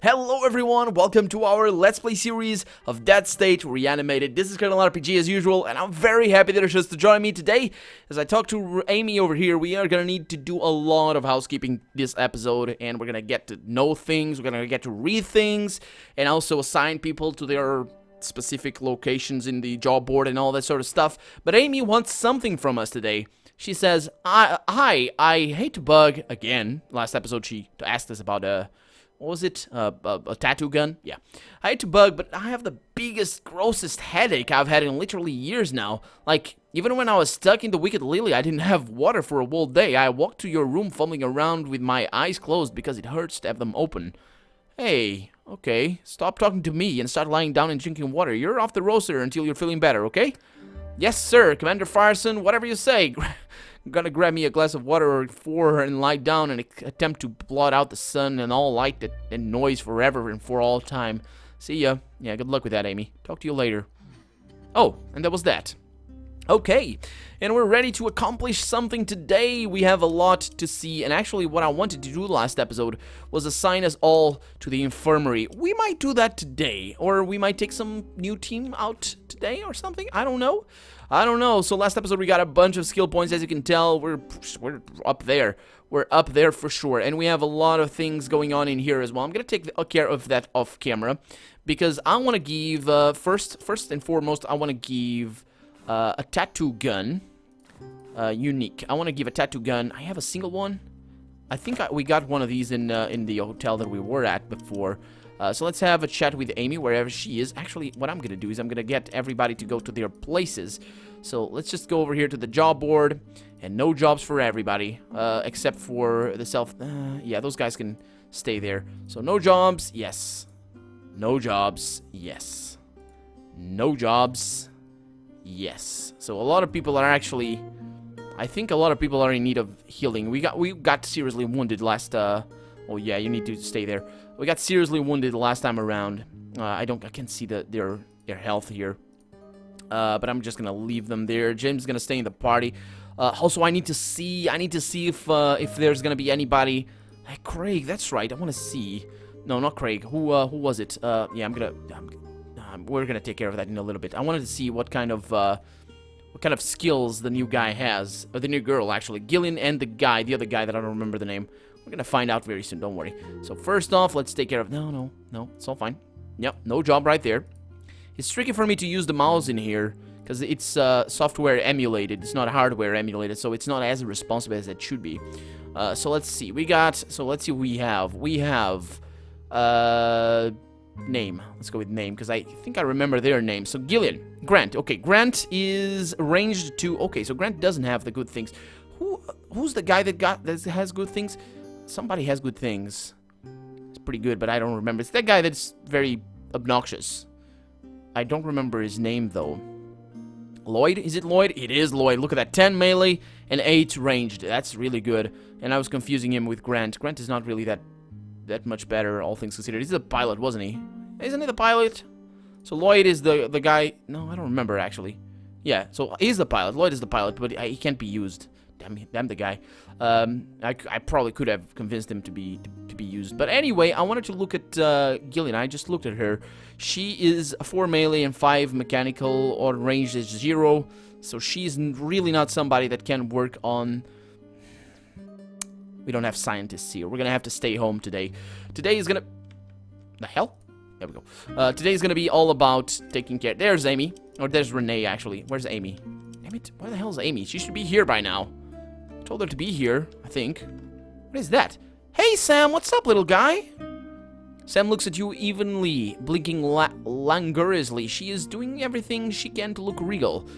Hello everyone, welcome to our Let's Play series of Dead State Reanimated. This is Colonel RPG as usual, and I'm very happy that you're just to join me today. As I talk to Amy over here, we are gonna need to do a lot of housekeeping this episode, and we're gonna get to know things, we're gonna get to read things, and also assign people to their specific locations in the job board and all that sort of stuff. But Amy wants something from us today. She says, hi, I hate to bug again. Last episode she asked us about what was it? A tattoo gun? Yeah. I hate to bug, but I have the biggest, grossest headache I've had in literally years now. Like, even when I was stuck in the Wicked Lily, I didn't have water for a whole day. I walked to your room fumbling around with my eyes closed because it hurts to have them open. Hey, okay, stop talking to me and start lying down and drinking water. You're off the roster until you're feeling better, okay? Yes, sir, Commander Fireson, whatever you say. I'm gonna grab me a glass of water or four and lie down and attempt to blot out the sun and all light and noise forever and for all time. See ya. Yeah, good luck with that, Amy. Talk to you later. Oh, and that was that. Okay, and we're ready to accomplish something today. We have a lot to see, and actually what I wanted to do last episode was assign us all to the infirmary. We might do that today, or we might take some new team out today or something. I don't know. So last episode we got a bunch of skill points. As you can tell, we're up there. We're up there for sure, and we have a lot of things going on in here as well. I'm gonna take care of that off camera because I want to give first and foremost I want to give a tattoo gun, unique. I want to give a tattoo gun. I have a single one. I think we got one of these in the hotel that we were at before. So let's have a chat with Amy wherever she is. Actually, what I'm gonna do is I'm gonna get everybody to go to their places. So let's just go over here to the job board, and no jobs for everybody, except for the self. Yeah, those guys can stay there. So no jobs, yes. No jobs, yes. No jobs. Yes. So a lot of people are actually, I think a lot of people are in need of healing. We got seriously wounded last oh yeah, you need to stay there. We got seriously wounded the last time around. I can't see their health here. But I'm just gonna leave them there. Jim's gonna stay in the party. Also I need to see if there's gonna be anybody. Hey, Craig, that's right. I want to see. No, not Craig. Who was it? Yeah, we're gonna take care of that in a little bit. I wanted to see what kind of skills the new guy has, or the new girl actually. Gillian and the other guy that I don't remember the name. We're gonna find out very soon. Don't worry. So first off, let's take care of. No, it's all fine. Yep, no job right there. It's tricky for me to use the mouse in here because it's software emulated. It's not hardware emulated, so it's not as responsive as it should be. So let's see. We have name. Let's go with name because I think I remember their name. So Gillian, Grant. Okay, Grant is ranged to. Okay, so Grant doesn't have the good things. Who's the guy that has good things? Somebody has good things. It's pretty good, but I don't remember. It's that guy that's very obnoxious. I don't remember his name though. Lloyd? Is it Lloyd? It is Lloyd. Look at that. 10 melee and 8 ranged. That's really good. And I was confusing him with Grant. Grant is not really that much better, all things considered. He's the pilot, wasn't he? Isn't he the pilot? So Lloyd is the guy. No, I don't remember actually. Yeah, so he's the pilot. Lloyd is the pilot, but he can't be used. Damn the guy. I probably could have convinced him to be used. But anyway, I wanted to look at Gillian. I just looked at her. She is 4 melee and 5 mechanical, or range is 0. So she's really not somebody that can work on. We don't have scientists here. We're gonna have to stay home today. Today is gonna. The hell? There we go. Today is gonna be all about taking care. There's Amy, or there's Renee actually. Where's Amy? Damn it! Where the hell is Amy? She should be here by now. I told her to be here, I think. What is that? Hey, Sam, what's up, little guy? Sam looks at you evenly, blinking languorously. She is doing everything she can to look regal.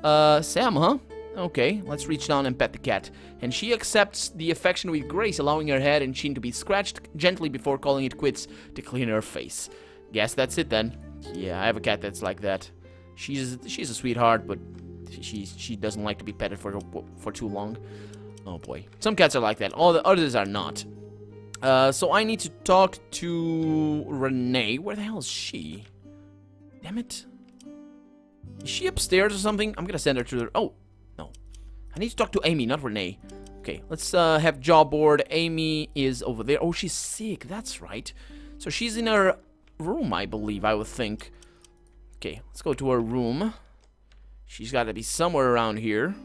Sam, huh? Okay, let's reach down and pet the cat. And she accepts the affection with grace, allowing her head and chin to be scratched gently before calling it quits to clean her face. Guess that's it then. Yeah, I have a cat that's like that. She's a sweetheart, but she doesn't like to be petted for too long. Oh boy. Some cats are like that. All the others are not. So I need to talk to Renee. Where the hell is she? Damn it. Is she upstairs or something? I'm gonna send her to the... Oh, no. I need to talk to Amy, not Renee. Okay, let's have job board. Amy is over there. Oh, she's sick. That's right. So she's in her room, I believe, I would think. Okay, let's go to her room. She's got to be somewhere around here.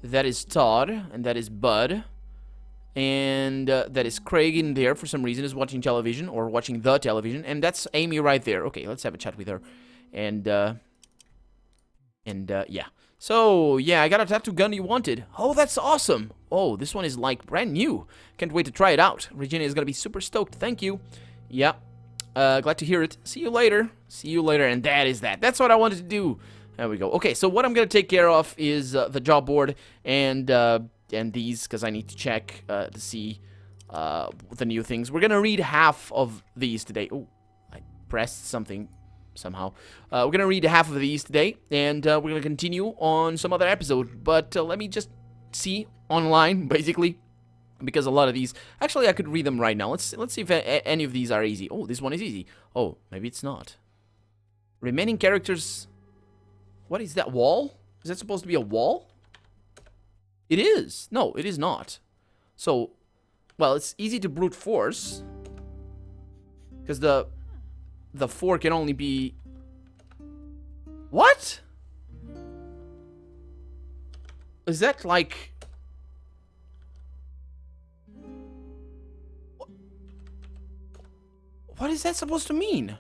That is Todd, and that is Bud. And that is Craig in there for some reason, is watching television, or watching the television. And that's Amy right there. Okay, let's have a chat with her. And yeah. So, yeah, I got a tattoo gun you wanted. Oh, that's awesome. Oh, this one is, like, brand new. Can't wait to try it out. Regina is gonna be super stoked. Thank you. Yeah. Glad to hear it. See you later. See you later. And that is that. That's what I wanted to do. There we go. Okay, so what I'm gonna take care of is the job board and these, because I need to check to see the new things. We're gonna read half of these today. Oh, I pressed something somehow. We're gonna read half of these today, and we're gonna continue on some other episode. But let me just see online, basically, because a lot of these, actually, I could read them right now. Let's see if any of these are easy. Oh, this one is easy. Oh, maybe it's not. Remaining characters. What is that wall? Is that supposed to be a wall? It is. No, it is not. So, well, it's easy to brute force, because the 4 can only be... What? Is that like... What is that supposed to mean?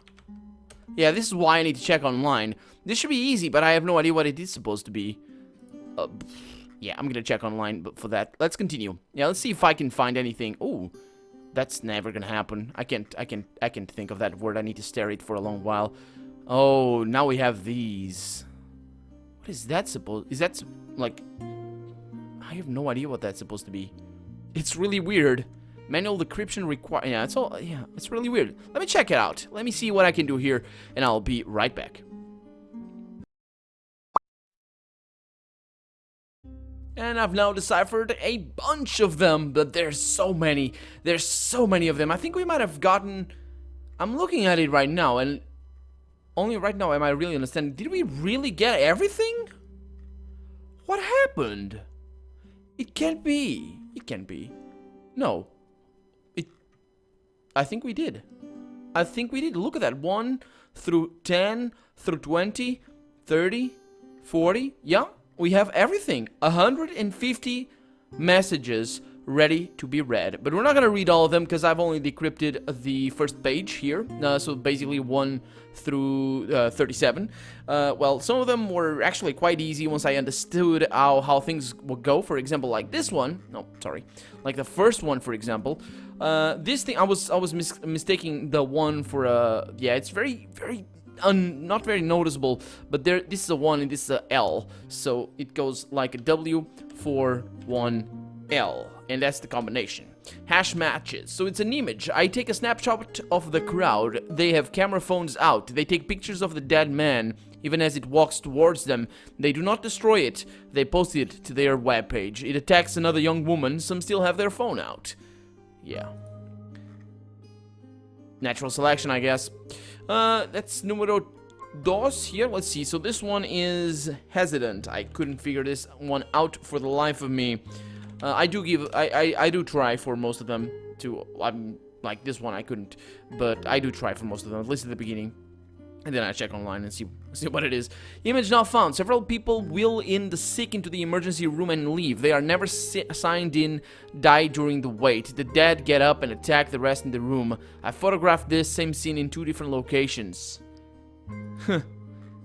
Yeah, this is why I need to check online. This should be easy, but I have no idea what it is supposed to be. Yeah, I'm gonna check online for that. Let's continue. Yeah, let's see if I can find anything. Oh, that's never gonna happen. I can't think of that word. I need to stare at it for a long while. Oh, now we have these. What is that supposed? Is that like? I have no idea what that's supposed to be. It's really weird. Manual decryption required. Yeah, it's all. Yeah, it's really weird. Let me check it out. Let me see what I can do here, and I'll be right back. And I've now deciphered a bunch of them, but there's so many. There's so many of them. I think we might have gotten... I'm looking at it right now, and only right now am I really understanding. Did we really get everything? What happened? It can't be. It can't be. No. I think we did. I think we did. Look at that. 1 through 10 through 20, 30, 40. Yeah. We have everything. 150 messages ready to be read. But we're not going to read all of them because I've only decrypted the first page here. So basically 1 through 37. Well, some of them were actually quite easy once I understood how things would go. For example, like this one. No, sorry. Like the first one, for example. This thing, I was mistaking the one for a... Yeah, it's very not very noticeable, but this is a 1 and this is a L, so it goes like a W for 1L, and that's the combination. Hash matches, so it's an image. I take a snapshot of the crowd. They have camera phones out. They take pictures of the dead man even as it walks towards them. They do not destroy it. They post it to their webpage. It attacks another young woman. Some still have their phone out. Yeah. Natural selection, I guess. That's numero dos here. Let's see. So this one is hesitant. I couldn't figure this one out for the life of me. I do try for most of them to. Like this one I couldn't, but I do try for most of them, at least at the beginning. And then I check online and see what it is. Image not found. Several people wheel in the sick into the emergency room and leave. They are never signed in, die during the wait. The dead get up and attack the rest in the room. I photographed this same scene in 2 different locations.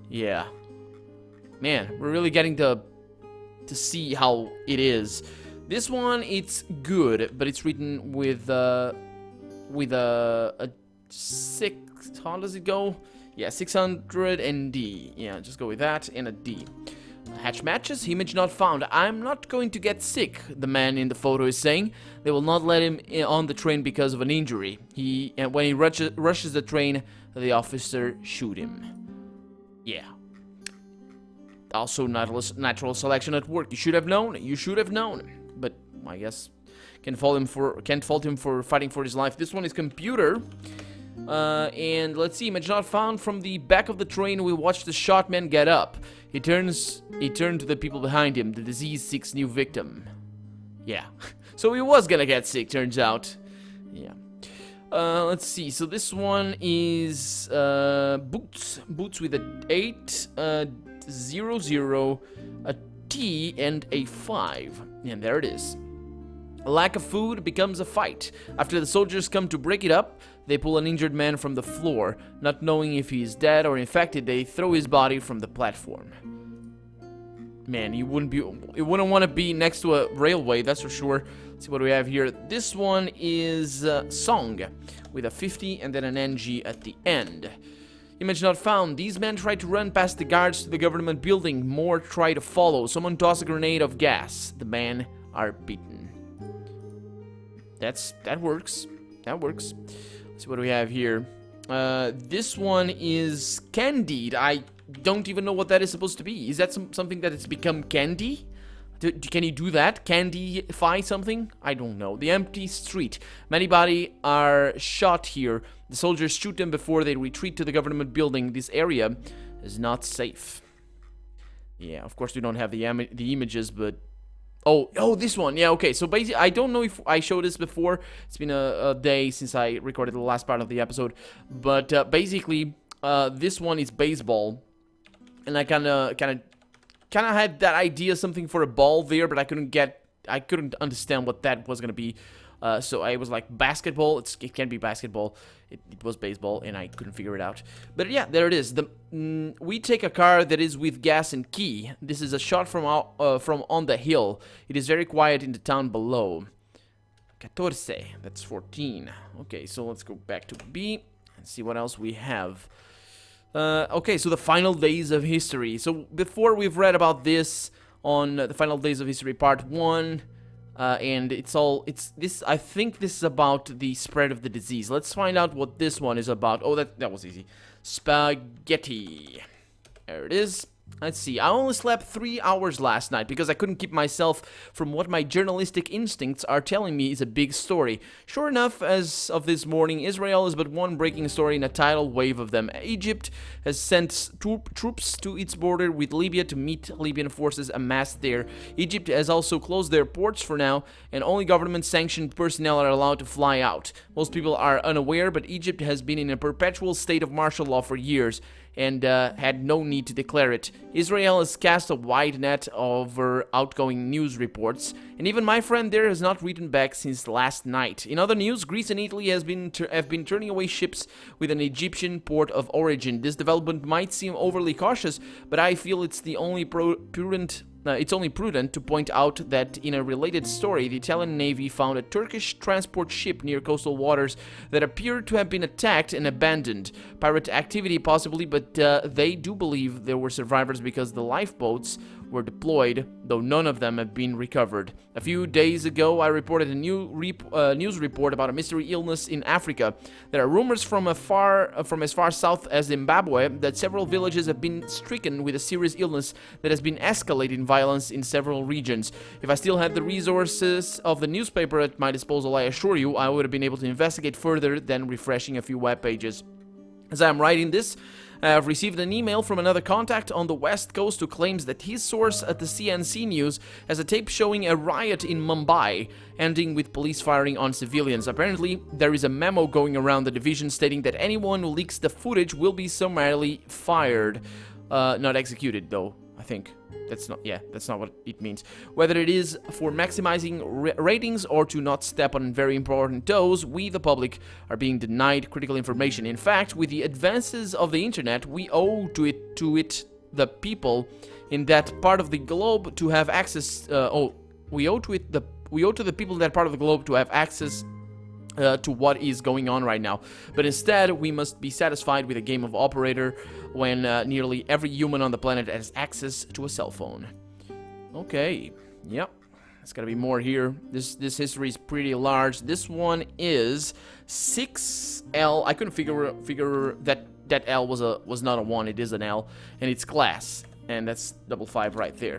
Yeah. Man, we're really getting to see how it is. This one, it's good, but it's written with a 6. How does it go? Yeah, 600 and D. Yeah, just go with that and a D. Hatch matches, image not found. I'm not going to get sick, the man in the photo is saying. They will not let him on the train because of an injury. When he rushes the train, the officer shoot him. Yeah. Also, natural selection at work. You should have known. You should have known. But I guess can't fault him for fighting for his life. This one is computer. And let's see, image not found. From the back of the train, we watched the shot man get up. He turned to the people behind him. The disease seeks new victim. Yeah. So he was gonna get sick, turns out. Yeah. Let's see. So this one is boots. Boots with a 8, 0, 0, a T, and a 5. And there it is. A lack of food becomes a fight. After the soldiers come to break it up, they pull an injured man from the floor. Not knowing if he is dead or infected, they throw his body from the platform. Man, you wouldn't want to be next to a railway, that's for sure. Let's see what we have here. This one is Song, with a 50 and then an NG at the end. Image not found. These men try to run past the guards to the government building. More try to follow. Someone toss a grenade of gas. The men are beaten. That works. That works. Let's see what we have here. This one is Candied. I don't even know what that is supposed to be. Is that something that it's become candy? Can you do that? Candyfy something? I don't know. The empty street. Many bodies are shot here. The soldiers shoot them before they retreat to the government building. This area is not safe. Yeah, of course we don't have the images, but... Oh, this one. Yeah, okay. So basically, I don't know if I showed this before. It's been a day since I recorded the last part of the episode. But basically, this one is baseball. And I kind of had that idea, something for a ball there, but I couldn't understand what that was gonna be. So I was like, basketball. It can't be basketball. It was baseball, and I couldn't figure it out. But yeah, there it is. We take a car that is with gas and key. This is a shot from on the hill. It is very quiet in the town below. 14. That's 14. Okay, so let's go back to B and see what else we have. Okay, so the final days of history. So before we've read about this on the final days of history part 1. And I think this is about the spread of the disease. Let's find out what this one is about. Oh, that was easy. Spaghetti. There it is. Let's see. I only slept 3 hours last night because I couldn't keep myself from what my journalistic instincts are telling me is a big story. Sure enough, as of this morning, Israel is but one breaking story in a tidal wave of them. Egypt has sent troops to its border with Libya to meet Libyan forces amassed there. Egypt has also closed their ports for now, and only government-sanctioned personnel are allowed to fly out. Most people are unaware, but Egypt has been in a perpetual state of martial law for years, and had no need to declare it. Israel has cast a wide net over outgoing news reports, and even my friend there has not written back since last night. In other news, Greece and Italy have been turning away ships with an Egyptian port of origin. This development might seem overly cautious, but I feel it's only prudent to point out that in a related story, the Italian Navy found a Turkish transport ship near coastal waters that appeared to have been attacked and abandoned. Pirate activity possibly, but they do believe there were survivors because the lifeboats were deployed, though none of them have been recovered. A few days ago, I reported a news report about a mystery illness in Africa. There are rumors from as far south as Zimbabwe that several villages have been stricken with a serious illness that has been escalating violence in several regions. If I still had the resources of the newspaper at my disposal, I assure you, I would have been able to investigate further than refreshing a few web pages. As I am writing this, I have received an email from another contact on the West Coast who claims that his source at the CNC News has a tape showing a riot in Mumbai, ending with police firing on civilians. Apparently, there is a memo going around the division stating that anyone who leaks the footage will be summarily fired. Not executed, though, I think. That's not what it means. Whether it is for maximizing ratings or to not step on very important toes, we, the public, are being denied critical information. In fact, with the advances of the internet, we owe to the people in that part of the globe to have access. We owe to the people in that part of the globe to have access to what is going on right now. But instead, we must be satisfied with a game of operator when nearly every human on the planet has access to a cell phone. Okay, yep. There's gotta be more here. This history is pretty large. This one is 6L. I couldn't figure that L was not a 1. It is an L, and it's glass, and that's 55 right there.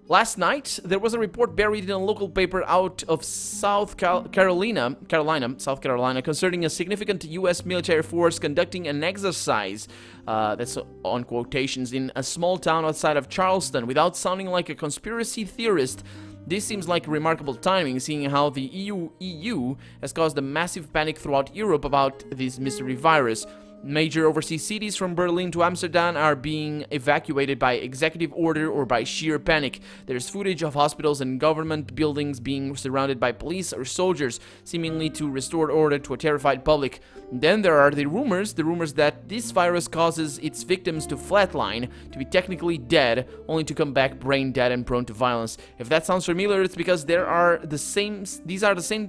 Last night, there was a report buried in a local paper out of South Carolina, concerning a significant U.S. military force conducting an exercise, that's on quotations, in a small town outside of Charleston. Without sounding like a conspiracy theorist, This seems like remarkable timing, seeing how the EU has caused a massive panic throughout Europe about this mystery virus. Major overseas cities from Berlin to Amsterdam are being evacuated by executive order or by sheer panic. There's footage of hospitals and government buildings being surrounded by police or soldiers, seemingly to restore order to a terrified public. Then there are the rumors that this virus causes its victims to flatline, to be technically dead, only to come back brain dead and prone to violence. If that sounds familiar, it's because these are the same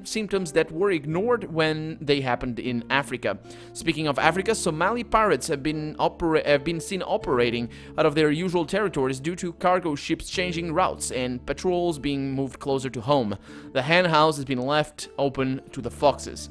symptoms that were ignored when they happened in Africa. Speaking of Africa, Somali pirates have been seen operating out of their usual territories due to cargo ships changing routes and patrols being moved closer to home. The hen house has been left open to the foxes.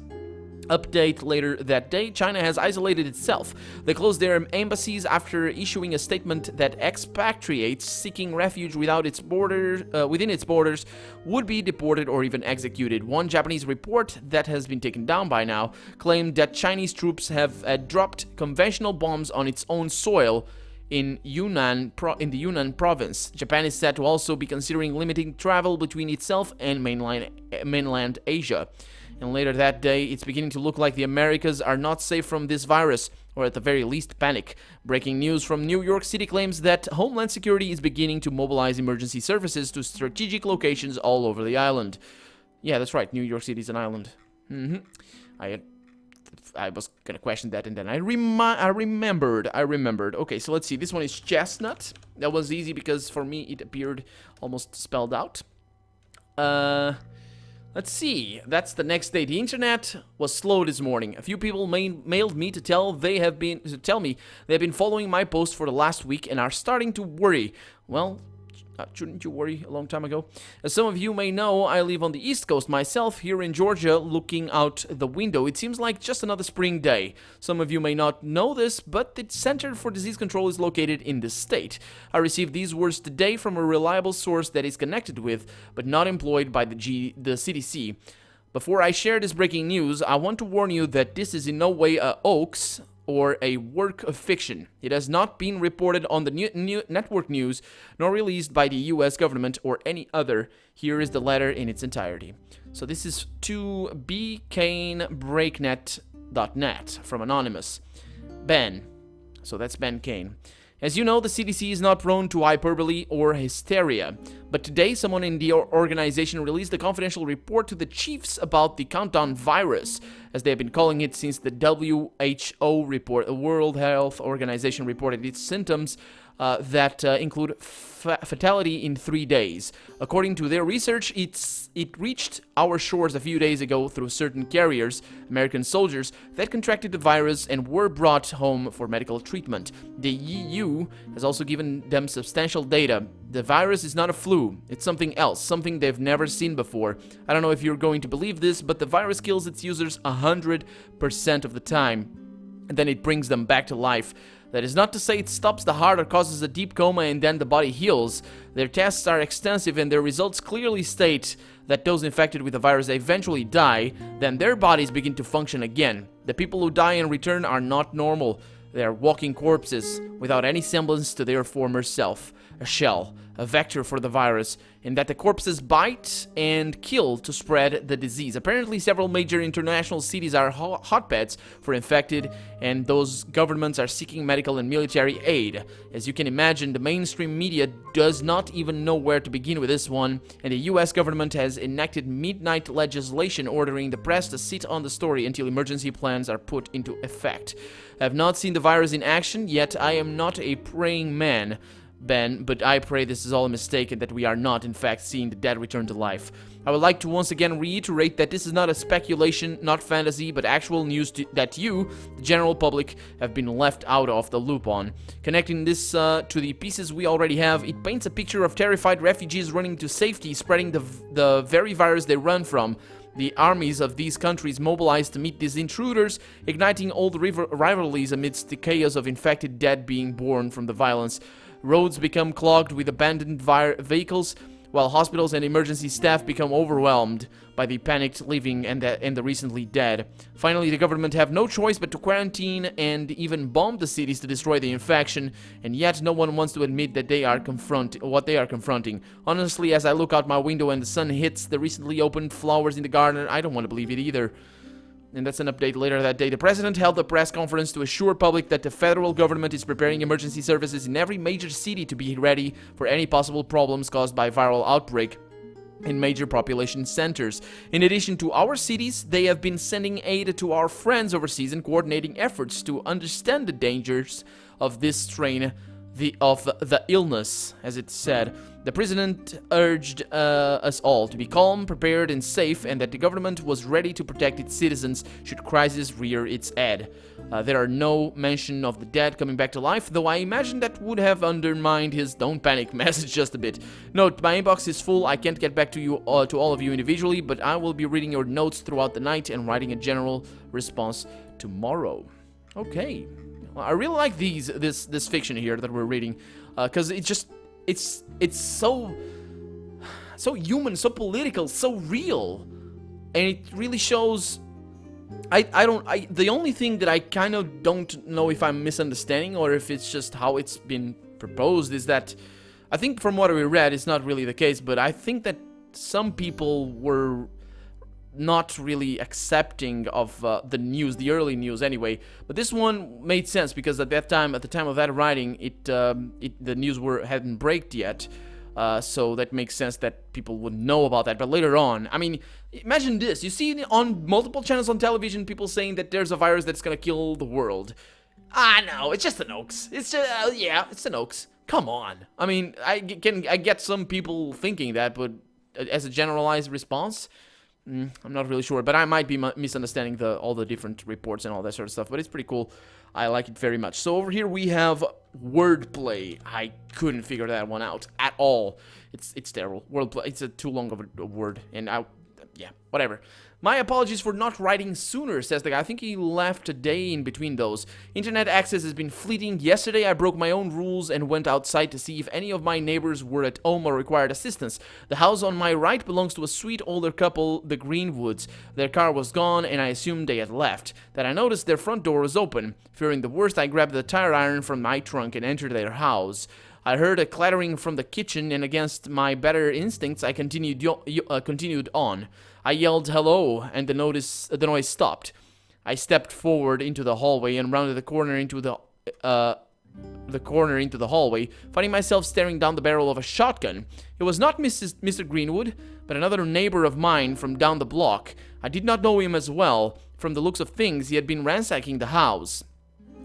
Update later that day, China has isolated itself. They closed their embassies after issuing a statement that expatriates seeking refuge within its borders would be deported or even executed. One Japanese report that has been taken down by now claimed that Chinese troops have dropped conventional bombs on its own soil in the Yunnan province. Japan is said to also be considering limiting travel between itself and mainland Asia. And later that day, it's beginning to look like the Americas are not safe from this virus, or at the very least panic. Breaking news from New York City claims that Homeland Security is beginning to mobilize emergency services to strategic locations all over the island. Yeah, that's right, New York City is an island. I was gonna question that, and then I remembered. Okay, so let's see, this one is chestnut. That was easy because for me it appeared almost spelled out. Let's see, that's the next day. The internet was slow this morning. A few people mailed me to tell me they have been following my post for the last week and are starting to worry. Well, shouldn't you worry a long time ago? As some of you may know, I live on the East Coast myself, here in Georgia, looking out the window. It seems like just another spring day. Some of you may not know this, but the Center for Disease Control is located in this state. I received these words today from a reliable source that is connected with, but not employed by the CDC. Before I share this breaking news, I want to warn you that this is in no way a hoax or a work of fiction. It has not been reported on the network news, nor released by the US government or any other. Here is the letter in its entirety. So this is to bkanebreaknet.net from Anonymous. Ben. So that's Ben Kane. As you know, the CDC is not prone to hyperbole or hysteria, but today someone in the organization released a confidential report to the chiefs about the countdown virus, as they have been calling it since the WHO report, the World Health Organization, reported its symptoms that include fatality in 3 days. According to their research, it reached our shores a few days ago through certain carriers, American soldiers, that contracted the virus and were brought home for medical treatment. The EU has also given them substantial data. The virus is not a flu, it's something else, something they've never seen before. I don't know if you're going to believe this, but the virus kills its users 100% of the time, and then it brings them back to life. That is not to say it stops the heart or causes a deep coma and then the body heals. Their tests are extensive and their results clearly state that those infected with the virus eventually die, then their bodies begin to function again. The people who die and return are not normal. They are walking corpses without any semblance to their former self. A shell, a vector for the virus, and that the corpses bite and kill to spread the disease. Apparently, several major international cities are hotbeds for infected, and those governments are seeking medical and military aid. As you can imagine, the mainstream media does not even know where to begin with this one, and the US government has enacted midnight legislation ordering the press to sit on the story until emergency plans are put into effect. I have not seen the virus in action, yet I am not a praying man, Ben, but I pray this is all a mistake and that we are not, in fact, seeing the dead return to life. I would like to once again reiterate that this is not a speculation, not fantasy, but actual news that you, the general public, have been left out of the loop on. Connecting this to the pieces we already have, it paints a picture of terrified refugees running to safety, spreading the very virus they run from. The armies of these countries mobilized to meet these intruders, igniting old rivalries amidst the chaos of infected dead being born from the violence. Roads become clogged with abandoned vehicles. while hospitals and emergency staff become overwhelmed by the panicked living and the recently dead. Finally, the government have no choice but to quarantine and even bomb the cities to destroy the infection, and yet no one wants to admit that they are what they are confronting. Honestly, as I look out my window and the sun hits the recently opened flowers in the garden, I don't want to believe it either. And that's an update later that day. The president held a press conference to assure public that the federal government is preparing emergency services in every major city to be ready for any possible problems caused by viral outbreak in major population centers. In addition to our cities, they have been sending aid to our friends overseas and coordinating efforts to understand the dangers of this strain of the illness, as it said. The president urged us all to be calm, prepared, and safe, and that the government was ready to protect its citizens should crisis rear its head. There are no mention of the dead coming back to life, though I imagine that would have undermined his "don't panic" message just a bit. Note, my inbox is full. I can't get back to you to all of you individually, but I will be reading your notes throughout the night and writing a general response tomorrow. Okay. I really like this fiction here that we're reading, because it's so human, so political, so real, and it really shows. The only thing that I kind of don't know if I'm misunderstanding or if it's just how it's been proposed is that I think from what we read it's not really the case, but I think that some people were not really accepting of the news, the early news anyway. But this one made sense because at the time of that writing, the news hadn't breaked yet. So that makes sense that people would know about that. But later on, I mean, imagine this. You see on multiple channels on television people saying that there's a virus that's gonna kill the world. No, it's just an hoax. It's just, yeah, it's an hoax. Come on. I mean, I get some people thinking that, but as a generalized response, I'm not really sure, but I might be misunderstanding all the different reports and all that sort of stuff, but it's pretty cool. I like it very much. So over here we have wordplay. I couldn't figure that one out at all. It's terrible. Wordplay, it's too long of a word, and yeah, whatever. My apologies for not writing sooner, says the guy. I think he left a day in between those. Internet access has been fleeting. Yesterday I broke my own rules and went outside to see if any of my neighbors were at home or required assistance. The house on my right belongs to a sweet older couple, the Greenwoods. Their car was gone and I assumed they had left. Then I noticed their front door was open. Fearing the worst, I grabbed the tire iron from my trunk and entered their house. I heard a clattering from the kitchen, and against my better instincts, I continued on. I yelled hello, and the noise stopped. I stepped forward into the hallway and rounded the corner into the hallway, finding myself staring down the barrel of a shotgun. It was not Mr. Greenwood, but another neighbor of mine from down the block. I did not know him as well. From the looks of things, he had been ransacking the house.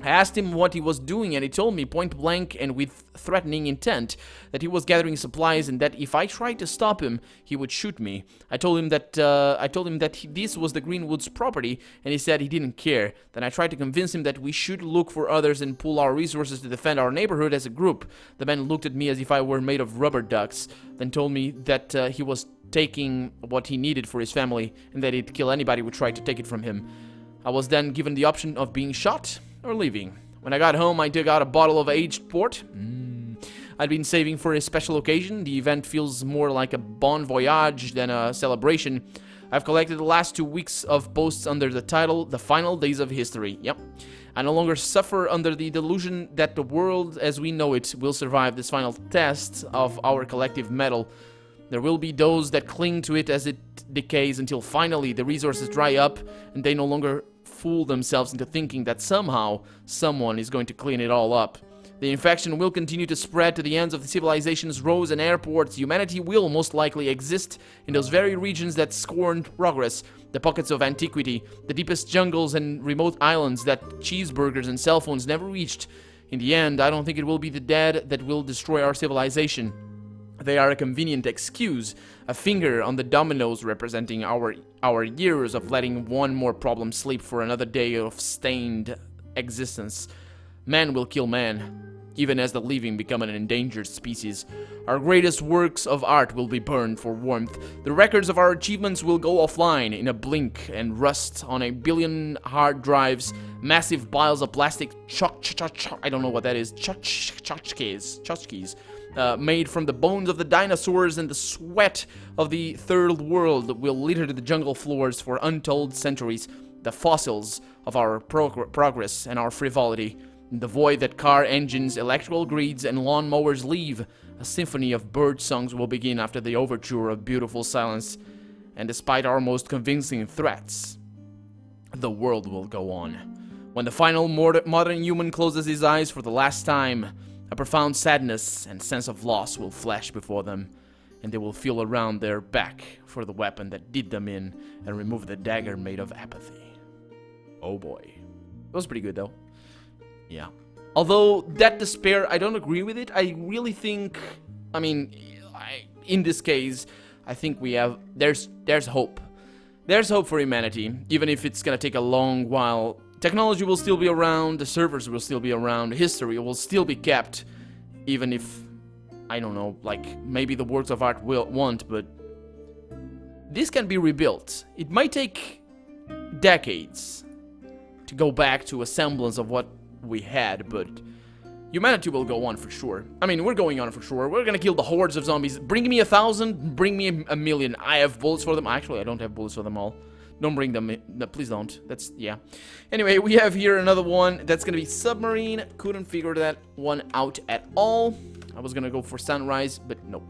I asked him what he was doing, and he told me point blank and with threatening intent that he was gathering supplies and that if I tried to stop him, he would shoot me. I told him that this was the Greenwoods' property, and he said he didn't care. Then I tried to convince him that we should look for others and pool our resources to defend our neighborhood as a group. The man looked at me as if I were made of rubber ducks, then told me that he was taking what he needed for his family and that he'd kill anybody who tried to take it from him. I was then given the option of being shot or leaving. When I got home, I dug out a bottle of aged port. I'd been saving for a special occasion. The event feels more like a bon voyage than a celebration. I've collected the last 2 weeks of posts under the title, The Final Days of History. Yep. I no longer suffer under the delusion that the world as we know it will survive this final test of our collective metal. There will be those that cling to it as it decays until finally the resources dry up and they no longer fool themselves into thinking that somehow someone is going to clean it all up. The infection will continue to spread to the ends of the civilization's roads and airports. Humanity will most likely exist in those very regions that scorned progress, the pockets of antiquity, the deepest jungles and remote islands that cheeseburgers and cell phones never reached. In the end, I don't think it will be the dead that will destroy our civilization. They are a convenient excuse, a finger on the dominoes representing our years of letting one more problem sleep for another day of stained existence. Man will kill man, even as the living become an endangered species. Our greatest works of art will be burned for warmth. The records of our achievements will go offline in a blink and rust on a billion hard drives, massive piles of plastic I don't know what that is, tchotchkes made from the bones of the dinosaurs and the sweat of the third world, will litter the jungle floors for untold centuries. The fossils of our progress and our frivolity. In the void that car engines, electrical grids, and lawnmowers leave, a symphony of bird songs will begin after the overture of beautiful silence. And despite our most convincing threats, the world will go on. When the final modern human closes his eyes for the last time, a profound sadness and sense of loss will flash before them, and they will feel around their back for the weapon that did them in and remove the dagger made of apathy. Oh boy. It was pretty good though. Yeah. Although that despair, I don't agree with it. I really think, I mean, in this case, I think there's hope. There's hope for humanity, even if it's gonna take a long while. Technology will still be around, the servers will still be around, history will still be kept, even if, I don't know, like, maybe the works of art won't, but this can be rebuilt. It might take decades to go back to a semblance of what we had, but humanity will go on for sure. I mean, we're going on for sure. We're gonna kill the hordes of zombies. Bring me 1,000, bring me a million. I have bullets for them. Actually, I don't have bullets for them all. Don't bring them in. No, please don't. That's, yeah. Anyway, we have here another one. That's gonna be submarine. Couldn't figure that one out at all. I was gonna go for sunrise, but no.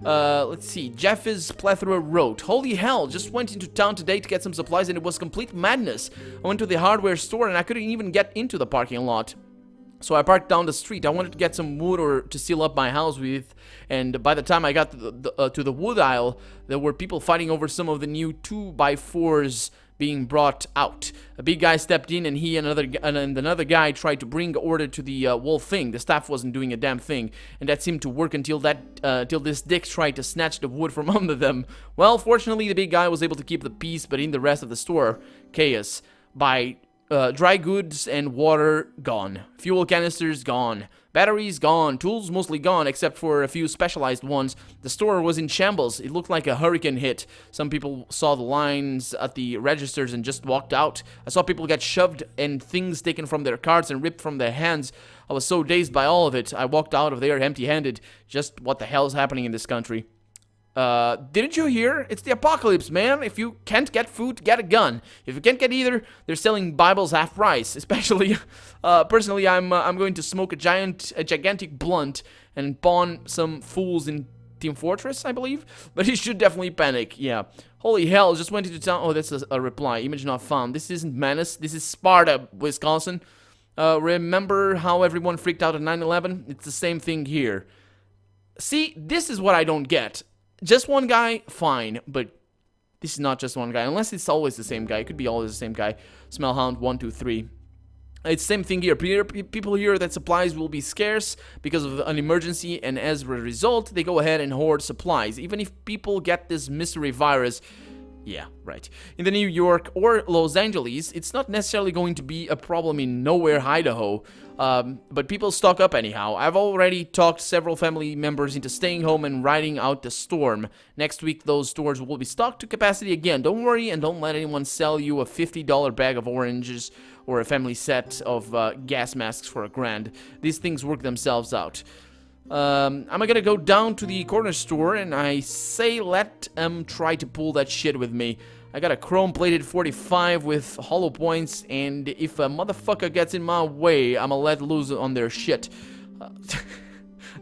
Let's see. Jeff's Plethora wrote, "Holy hell, just went into town today to get some supplies and it was complete madness. I went to the hardware store and I couldn't even get into the parking lot. So I parked down the street. I wanted to get some wood or to seal up my house with, and by the time I got to the wood aisle, there were people fighting over some of the new 2x4s being brought out. A big guy stepped in, and he and another guy tried to bring order to the whole thing. The staff wasn't doing a damn thing, and that seemed to work until this dick tried to snatch the wood from under them. Well, fortunately, the big guy was able to keep the peace, but in the rest of the store, chaos. By dry goods and water gone. Fuel canisters gone. Batteries gone. Tools mostly gone except for a few specialized ones. The store was in shambles. It looked like a hurricane hit. Some people saw the lines at the registers and just walked out. I saw people get shoved and things taken from their carts and ripped from their hands. I was so dazed by all of it. I walked out of there empty-handed. Just what the hell is happening in this country? Didn't you hear? It's the apocalypse, man. If you can't get food, get a gun. If you can't get either, they're selling Bibles half price. Especially, personally, I'm going to smoke a gigantic blunt and pawn some fools in Team Fortress, I believe. But he should definitely panic, yeah. Holy hell, just went into town. Oh, that's a reply. Image not found. This isn't Menace. This is Sparta, Wisconsin. Remember how everyone freaked out at 9/11? It's the same thing here. See, this is what I don't get. Just one guy, fine, but this is not just one guy. Unless it's always the same guy. It could be always the same guy. Smellhound 1, 2, 3. It's the same thing here. People hear that supplies will be scarce because of an emergency, and as a result, they go ahead and hoard supplies. Even if people get this mystery virus, yeah, right. In the New York or Los Angeles, it's not necessarily going to be a problem in Nowhere, Idaho. But people stock up anyhow. I've already talked several family members into staying home and riding out the storm. Next week, those stores will be stocked to capacity again. Don't worry, and don't let anyone sell you a $50 bag of oranges or a family set of gas masks for $1,000. These things work themselves out. I'm gonna go down to the corner store and I say let them try to pull that shit with me. I got a chrome-plated 45 with hollow points, and if a motherfucker gets in my way, I'ma let loose on their shit.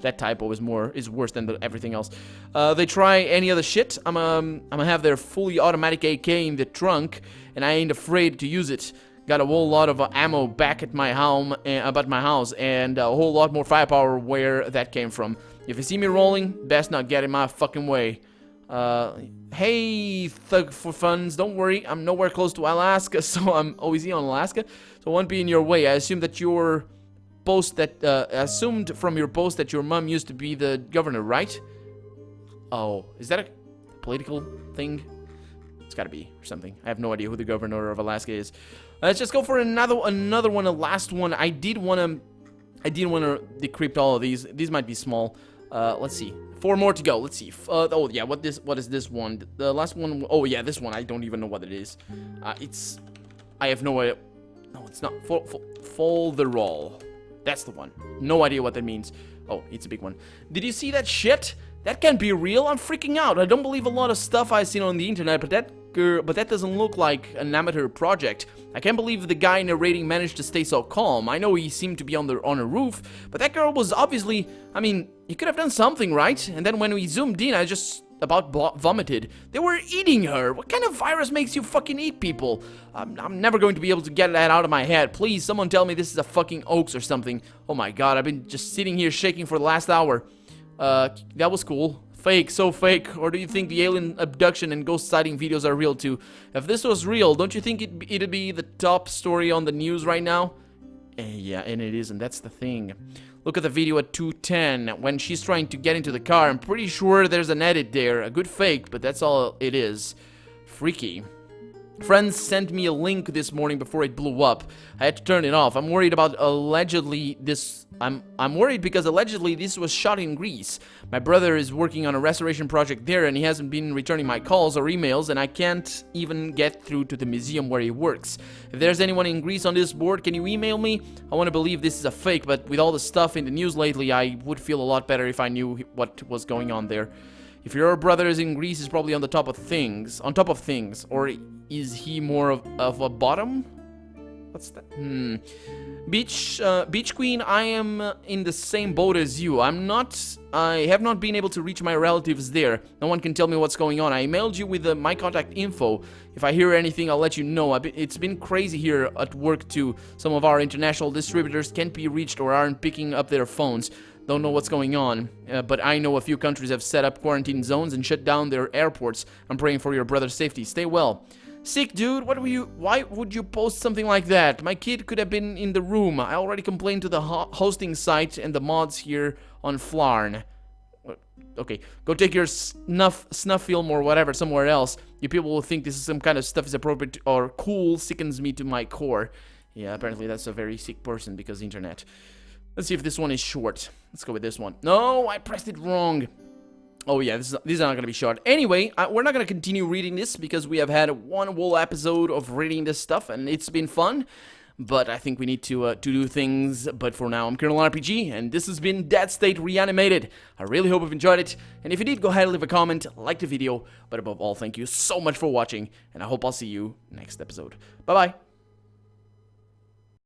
That typo is worse than everything else. They try any other shit, I'ma have their fully automatic AK in the trunk, and I ain't afraid to use it. Got a whole lot of ammo back at my home, and a whole lot more firepower where that came from. If you see me rolling, best not get in my fucking way. Hey, Thug for Funds, don't worry, I'm nowhere close to Alaska, so I'm always on Alaska, so I won't be in your way. I assume that your post that, assumed from your post that your mom used to be the governor, right? Oh, is that a political thing? It's gotta be, or something. I have no idea who the governor of Alaska is. Let's just go for another one, a last one. I did wanna decrypt all of these. These might be small. Let's see. 4 more to go. Let's see. Oh yeah, what is this one? The last one. Oh yeah, this one. I don't even know what it is. I have no idea. No, it's not. Folderol. That's the one. No idea what that means. Oh, it's a big one. Did you see that shit? That can't be real. I'm freaking out. I don't believe a lot of stuff I've seen on the internet, but that doesn't look like an amateur project. I can't believe the guy narrating managed to stay so calm. I know he seemed to be on a roof, but that girl was obviously... I mean, he could have done something, right? And then when we zoomed in, I just about vomited. They were eating her. What kind of virus makes you fucking eat people? I'm never going to be able to get that out of my head. Please, someone tell me this is a fucking hoax or something. Oh my god, I've been just sitting here shaking for the last hour. That was cool. Fake, so fake. Or do you think the alien abduction and ghost sighting videos are real too? If this was real, don't you think it'd be the top story on the news right now? Yeah, and it isn't. That's the thing. Look at the video at 2:10 when she's trying to get into the car. I'm pretty sure there's an edit there. A good fake, but that's all it is. Freaky. Friends sent me a link this morning before it blew up. I had to turn it off. I'm worried about allegedly this... I'm worried because allegedly this was shot in Greece. My brother is working on a restoration project there and he hasn't been returning my calls or emails and I can't even get through to the museum where he works. If there's anyone in Greece on this board, can you email me? I want to believe this is a fake, but with all the stuff in the news lately, I would feel a lot better if I knew what was going on there. If your brother is in Greece, he's probably on top of things. Or is he more of a bottom? What's that? Beach Queen, I am in the same boat as you. I have not been able to reach my relatives there. No one can tell me what's going on. I emailed you with my contact info. If I hear anything, I'll let you know. It's been crazy here at work too. Some of our international distributors can't be reached or aren't picking up their phones. Don't know what's going on, but I know a few countries have set up quarantine zones and shut down their airports. I'm praying for your brother's safety. Stay well. Sick, dude. Why would you post something like that? My kid could have been in the room. I already complained to the hosting site and the mods here on Flarn. Okay, go take your snuff film or whatever somewhere else. You people will think this is some kind of stuff is appropriate or cool. Sickens me to my core. Yeah, apparently that's a very sick person because internet. Let's see if this one is short. Let's go with this one. No, I pressed it wrong. Oh yeah, these are not going to be short. Anyway, we're not going to continue reading this because we have had one whole episode of reading this stuff and it's been fun. But I think we need to do things. But for now, I'm Colonel RPG and this has been Dead State Reanimated. I really hope you've enjoyed it. And if you did, go ahead and leave a comment, like the video. But above all, thank you so much for watching and I hope I'll see you next episode. Bye-bye.